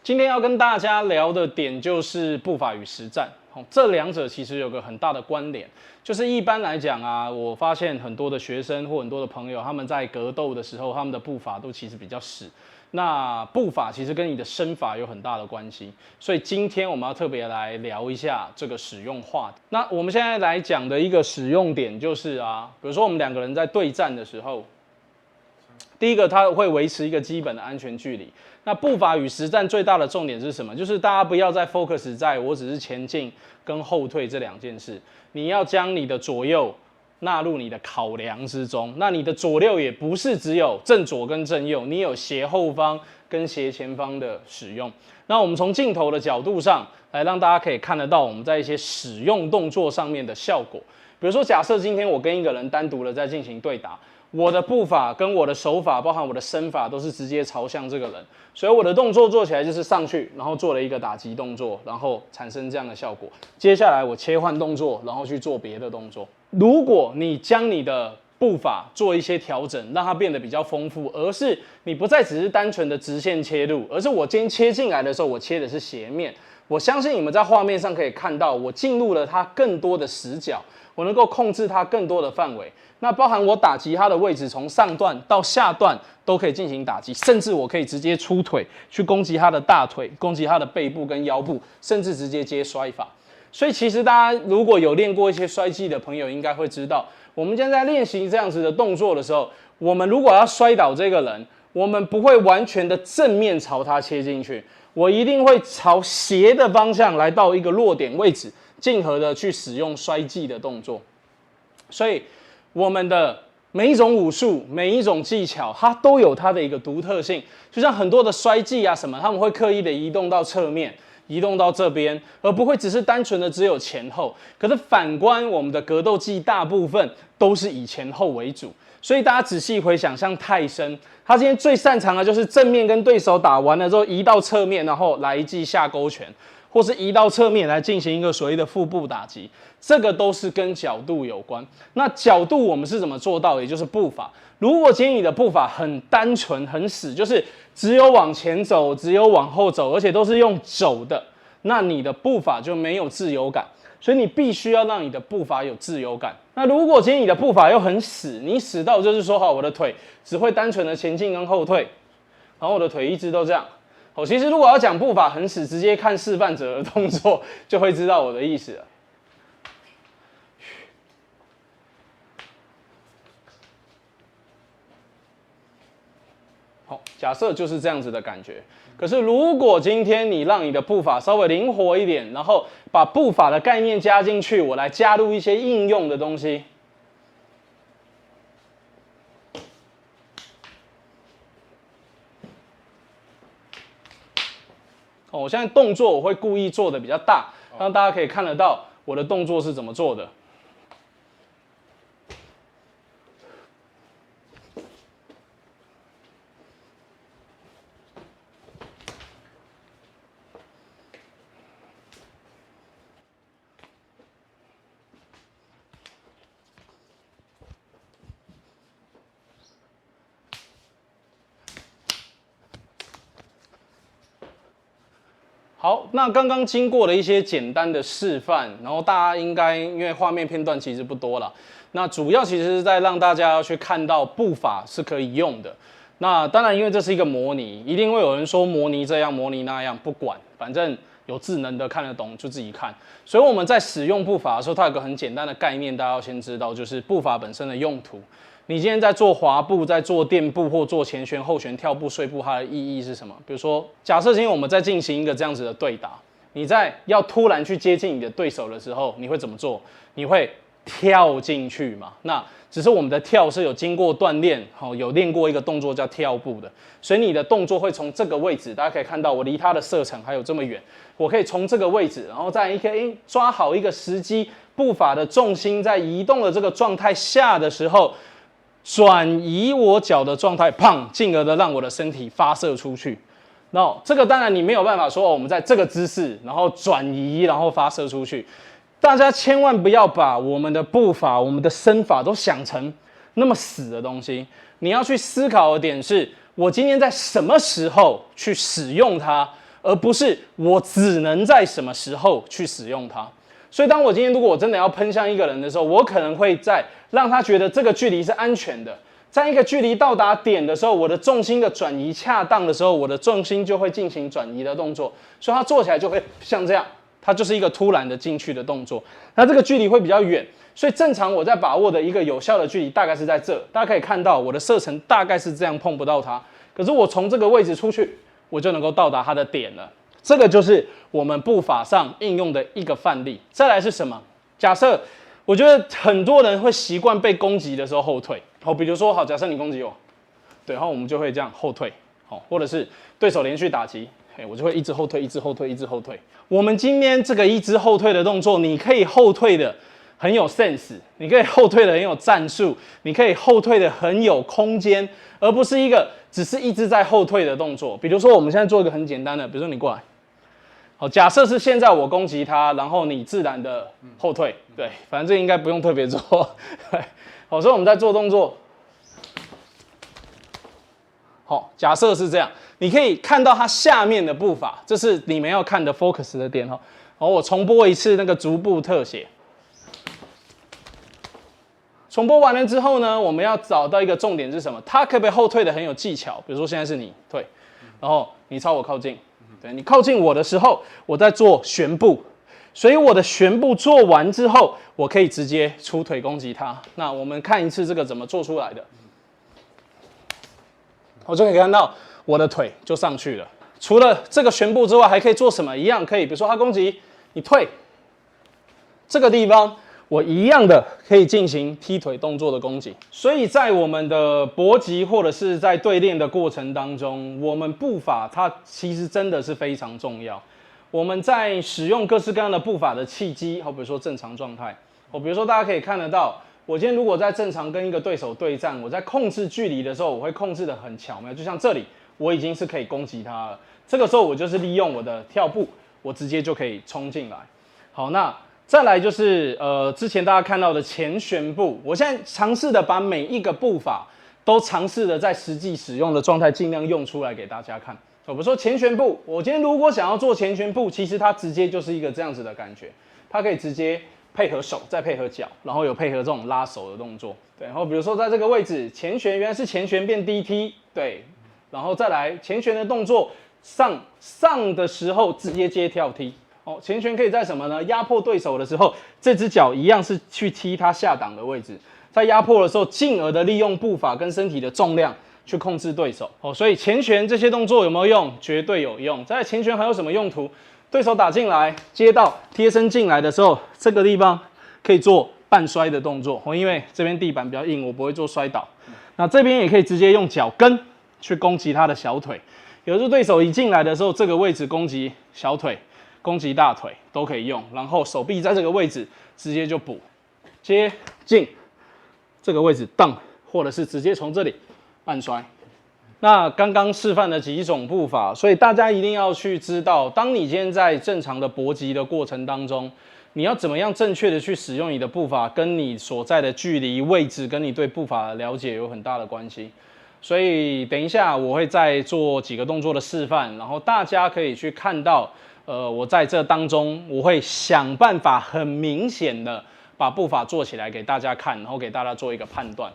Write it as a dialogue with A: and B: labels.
A: 今天要跟大家聊的点就是步伐与实战，这两者其实有个很大的关联。就是一般来讲啊，我发现很多的学生或很多的朋友，他们在格斗的时候，他们的步伐都其实比较死。那步伐其实跟你的身法有很大的关系，所以今天我们要特别来聊一下这个使用话题。那我们现在来讲的一个使用点就是啊，比如说我们两个人在对战的时候，第一个它会维持一个基本的安全距离。那步伐与实战最大的重点是什么？就是大家不要再 focus 在我只是前进跟后退这两件事，你要将你的左右纳入你的考量之中。那你的左右也不是只有正左跟正右，你有斜后方跟斜前方的使用。那我们从镜头的角度上来让大家可以看得到我们在一些使用动作上面的效果。比如说，假设今天我跟一个人单独的在进行对打，我的步伐跟我的手法，包含我的身法，都是直接朝向这个人，所以我的动作做起来就是上去，然后做了一个打击动作，然后产生这样的效果。接下来我切换动作，然后去做别的动作。如果你将你的步伐做一些调整，让它变得比较丰富，而是你不再只是单纯的直线切入，而是我今天切进来的时候，我切的是斜面。我相信你们在画面上可以看到，我进入了它更多的死角，我能够控制它更多的范围。那包含我打击它的位置，从上段到下段都可以进行打击，甚至我可以直接出腿去攻击它的大腿，攻击它的背部跟腰部，甚至直接接摔法。所以其实大家如果有练过一些摔技的朋友，应该会知道，我们今天在练习这样子的动作的时候，我们如果要摔倒这个人，我们不会完全的正面朝他切进去，我一定会朝斜的方向来到一个落点位置，进而的去使用摔技的动作。所以我们的每一种武术，每一种技巧，它都有它的一个独特性。就像很多的摔技啊什么，他们会刻意的移动到侧面，移动到这边，而不会只是单纯的只有前后。可是反观我们的格斗技，大部分都是以前后为主。所以大家仔细回想，像泰森，他今天最擅长的就是正面跟对手打完了之后，移到侧面，然后来一记下勾拳，或是移到侧面来进行一个所谓的腹部打击。这个都是跟角度有关。那角度我们是怎么做到的？也就是步伐。如果今天你的步伐很单纯、很死，就是只有往前走，只有往后走，而且都是用走的，那你的步伐就没有自由感。所以你必须要让你的步伐有自由感。那如果今天你的步伐又很死，你死到就是说，好，我的腿只会单纯的前进跟后退，然后我的腿一直都这样。其实如果要讲步伐很死，直接看示范者的动作就会知道我的意思了。假设就是这样子的感觉。可是如果今天你让你的步伐稍微灵活一点，然后把步伐的概念加进去，我来加入一些应用的东西。我现在动作我会故意做的比较大，让大家可以看得到我的动作是怎么做的。好，那刚刚经过了一些简单的示范，然后大家应该因为画面片段其实不多了，那主要其实是在让大家要去看到步伐是可以用的。那当然，因为这是一个模拟，一定会有人说模拟这样模拟那样，不管，反正有智能的看得懂就自己看。所以我们在使用步伐的时候，它有个很简单的概念，大家要先知道，就是步伐本身的用途。你今天在做滑步、在做垫步或做前旋、后旋、跳步、碎步，它的意义是什么？比如说，假设今天我们在进行一个这样子的对打，你在要突然去接近你的对手的时候，你会怎么做？你会跳进去嘛？那只是我们的跳是有经过锻炼，有练过一个动作叫跳步的，所以你的动作会从这个位置，大家可以看到我离它的射程还有这么远，我可以从这个位置，然后在一个抓好一个时机，步伐的重心在移动的这个状态下的时候。转移我脚的状态，砰，进而的让我的身体发射出去。那这个当然你没有办法说，我们在这个姿势，然后转移，然后发射出去。大家千万不要把我们的步伐、我们的身法都想成那么死的东西。你要去思考的点是，我今天在什么时候去使用它，而不是我只能在什么时候去使用它。所以，当我今天如果我真的要喷向一个人的时候，我可能会在让他觉得这个距离是安全的，在一个距离到达点的时候，我的重心的转移恰当的时候，我的重心就会进行转移的动作，所以它做起来就会像这样，它就是一个突然的进去的动作。那这个距离会比较远，所以正常我在把握的一个有效的距离大概是在这，大家可以看到我的射程大概是这样碰不到它，可是我从这个位置出去，我就能够到达它的点了。这个就是我们步法上应用的一个范例。再来是什么？假设我觉得很多人会习惯被攻击的时候后退，比如说假设你攻击我，对，然后我们就会这样后退，或者是对手连续打击，我就会一直后退，一直后退，一直后退。我们今天这个一直后退的动作，你可以后退的很有 sense， 你可以后退的很有战术，你可以后退的很有空间，而不是一个只是一直在后退的动作。比如说我们现在做一个很简单的，比如说你过来。好，假设是现在我攻击他，然后你自然的后退，对，反正这应该不用特别做。好，所以我们在做动作。好，假设是这样，你可以看到它下面的步伐，这是你们要看的 focus 的点哈。好，我重播一次那个逐步特写。重播完了之后呢，我们要找到一个重点是什么？它可不可以后退的很有技巧？比如说现在是你退，然后你朝我靠近。对，你靠近我的时候，我在做旋步，所以我的旋步做完之后，我可以直接出腿攻击他。那我们看一次这个怎么做出来的，我就可以看到我的腿就上去了。除了这个旋步之外，还可以做什么？一样可以，比如说他攻击你退，这个地方我一样的可以进行踢腿动作的攻击。所以在我们的搏击或者是在对练的过程当中，我们步法它其实真的是非常重要。我们在使用各式各样的步法的契机，比如说正常状态，比如说大家可以看得到，我今天如果在正常跟一个对手对战，我在控制距离的时候，我会控制得很巧妙，就像这里，我已经是可以攻击他了。这个时候我就是利用我的跳步，我直接就可以冲进来。好，那再来就是之前大家看到的前旋步，我现在尝试的把每一个步法都尝试的在实际使用的状态尽量用出来给大家看。比如说前旋步，我今天如果想要做前旋步，其实它直接就是一个这样子的感觉，它可以直接配合手，再配合脚，然后有配合这种拉手的动作。对，然后比如说在这个位置前旋，原来是前旋变低踢，对，然后再来前旋的动作上的时候直接接跳踢。前旋可以在什么呢？压迫对手的时候，这只脚一样是去踢他下档的位置，在压迫的时候，进而的利用步伐跟身体的重量去控制对手。所以前旋这些动作有没有用？绝对有用。在前旋还有什么用途？对手打进来，接到贴身进来的时候，这个地方可以做半摔的动作。因为这边地板比较硬，我不会做摔倒。那这边也可以直接用脚跟去攻击他的小腿。有时候对手一进来的时候，这个位置攻击小腿。攻击大腿都可以用，然后手臂在这个位置直接就补，接近这个位置蹬，或者是直接从这里半摔。那刚刚示范的几种步法，所以大家一定要去知道，当你今天在正常的搏击的过程当中，你要怎么样正确的去使用你的步法，跟你所在的距离、位置，跟你对步法的了解有很大的关系。所以等一下我会再做几个动作的示范，然后大家可以去看到。我在这当中，我会想办法很明显的把步法做起来给大家看，然后给大家做一个判断。